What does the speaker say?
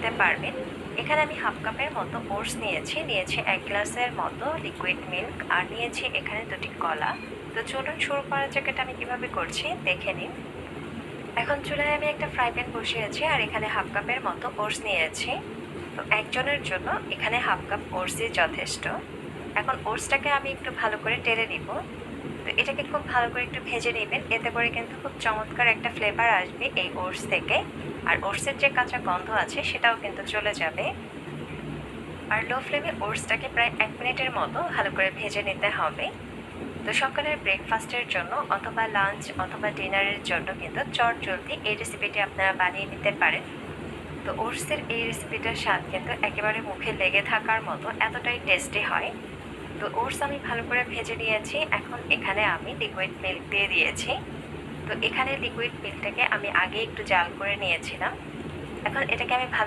নিতে পারবেন। এখানে আমি হাফ কাপের মতো ওটস নিয়েছি 1 গ্লাসের মতো লিকুইড মিল্ক, আর নিয়েছি এখানে 2টি কলা। তো চলুন শুরু করা যাক, এটা আমি কিভাবে করছি দেখে নিন। এখন চুলায় আমি একটা ফ্রাই প্যান বসিয়েছি, আর এখানে হাফ কাপের মতো ওটস নিয়েছি। তো একজনের জন্য এখানে হাফ কাপ ওটসই যথেষ্ট। এখন ওটসটাকে আমি একটু ভালো করে টেলে নিব। তো এটাকে খুব ভালো করে একটু ভেজে নেবেন, এতে করে কিন্তু খুব চমৎকার একটা ফ্লেভার আসবে এই ওটস থেকে। আর ওটসের যে কাঁচা গন্ধ আছে সেটাও কিন্তু চলে যাবে। আর লো ফ্লেমে ওটসটাকে প্রায় 1 মিনিটের মতো ভালো করে ভেজে নিতে হবে। তো সকালের ব্রেকফাস্টের জন্য অথবা লাঞ্চ অথবা ডিনারের জন্য কিন্তু চটজলদি এই রেসিপিটি আপনারা বানিয়ে নিতে পারেন। তো ওটসের এই রেসিপিটার স্বাদ কিন্তু একেবারে মুখে লেগে থাকার মতো এতটাই টেস্টি হয়। তো ওটস আমি ভালো করে ভেজে নিয়েছি। এখন এখানে আমি লিকুইড মিল্ক দিয়ে দিয়েছি। তো এখানে লিকুইড মিল্কটাকে আমি আগে একটু জাল করে নিয়েছিলাম। এখন এটাকে আমি ভালো